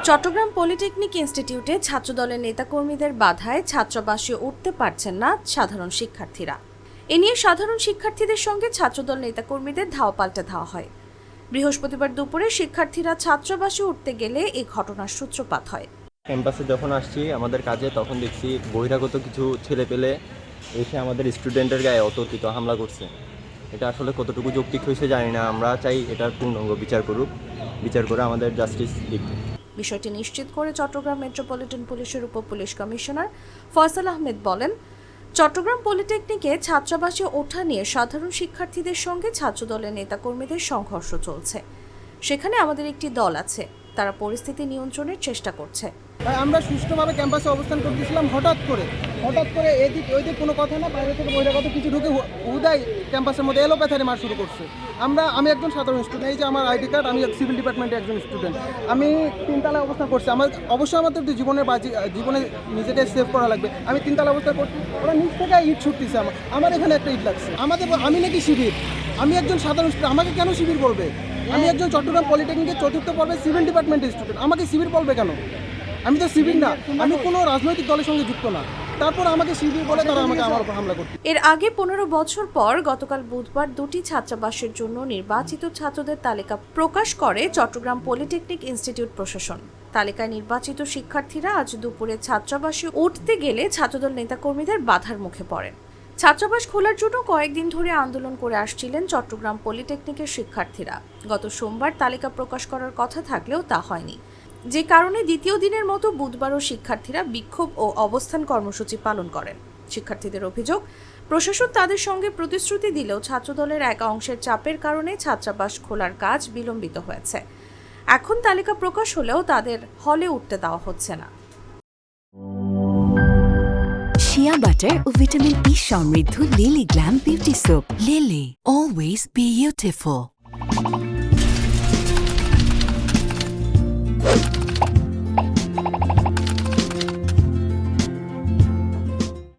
Chittagong polytechnic ইনস্টিটিউটে ছাত্রদলের নেতাকর্মীদের বাধায় ছাত্রাবাসে উঠতে পারছেন না সাধারণ শিক্ষার্থীরা। এ নিয়ে সাধারণ শিক্ষার্থীদের সঙ্গে ছাত্রদল নেতাকর্মীদের ধাওয়া পাল্টা ধাওয়া হয়। বৃহস্পতিবার দুপুরে শিক্ষার্থীরা ছাত্রাবাসে উঠতে গেলে এই ঘটনার সূত্রপাত হয়। ক্যাম্পাসে যখন আসছি আমাদের কাজে, তখন দেখছি বহিরাগত কিছু ছেলে পেলে এসে আমাদের স্টুডেন্টের গায়ে অতর্কিত হামলা করছে। এটা আসলে কতটুকু যৌক্তিক হয়েছে জানি না। আমরা চাই এটার পূর্ণাঙ্গ বিচার করে আমাদের জাস্টিস দিক। বিষয়টি নিশ্চিত করে চট্টগ্রাম মেট্রোপলিটন পুলিশের উপপুলিশ কমিশনার ফয়সাল আহমেদ বলেন, চট্টগ্রাম পলিটেকনিকে ছাত্রাবাসে ওঠা নিয়ে সাধারণ শিক্ষার্থীদের সঙ্গে ছাত্রদলের নেতাকর্মীদের সংঘর্ষ চলছে। সেখানে আমাদের একটি দল আছে, তারা পরিস্থিতি নিয়ন্ত্রণের চেষ্টা করছে। আমরা সুষ্ঠুভাবে ক্যাম্পাসে অবস্থান করতেছিলাম, হঠাৎ করে এদিক ওইদিক কোনো কথা না, বাইরে থেকে বহিরাগত কিছু ঢুকে উদাই ক্যাম্পাসের মধ্যে এলোপ্যাথারি মার শুরু করছে। আমি একজন সাধারণ স্টুডেন্ট, এই যে আমার আইডি কার্ড, আমি সিভিল ডিপার্টমেন্টের একজন স্টুডেন্ট। আমি তিনতলায় অবস্থান করছি। অবশ্যই আমাদের জীবনে নিজেকে সেভ করা লাগবে। আমি তিনতলা অবস্থান করছি, ওরা নিচ থেকে ইট ছুটতেছে। আমার এখানে একটা ইট লাগছে। আমি নাকি শিবির? আমি একজন সাধারণ স্টুডেন্ট, আমাকে কেন শিবির বলবে? আমি একজন চট্টগ্রাম পলিটেকনিকের চতুর্থ পর্বে সিভিল ডিপার্টমেন্টের স্টুডেন্ট, আমাকে শিবির বলবে কেন? আমি তো শিবির না, আমি কোনো রাজনৈতিক দলের সঙ্গে যুক্ত না। তারপর আমাকে শিবির বলে তারা আমার উপর হামলা করছে। এর আগে 15 বছর পর গতকাল বুধবার দুটি ছাত্রাবাসের জন্য নির্বাচিত ছাত্রদের তালিকা প্রকাশ করে চট্টগ্রাম পলিটেকনিক ইনস্টিটিউট প্রশাসন। তালিকায় নির্বাচিত শিক্ষার্থীরা আজ দুপুরে ছাত্রাবাসে উঠতে গেলে ছাত্রদল নেতাকর্মীদের বাধার মুখে পড়েন। ছাত্রাবাস খোলার জন্য কয়েকদিন ধরে আন্দোলন করে আসছিলেন চট্টগ্রাম পলিটেকনিকের শিক্ষার্থীরা। গত সোমবার তালিকা প্রকাশ করার কথা থাকলেও তা হয়নি, যে কারণে দ্বিতীয় দিনের মতো বুধবারও শিক্ষার্থীরা বিক্ষোভ ও অবস্থান কর্মসূচি পালন করেন। শিক্ষার্থীদের অভিযোগ, প্রশাসন তাদের সঙ্গে প্রতিশ্রুতি দিলেও ছাত্রদলের এক অংশের চাপের কারণে ছাত্রাবাস খোলার কাজ বিলম্বিত হয়েছে। এখন তালিকা প্রকাশ হলেও তাদের হলে উঠতে দেওয়া হচ্ছে না। শিয়া বাটার ও ভিটামিন ই সমৃদ্ধ lily glam beauty soap. Lily, always be beautiful.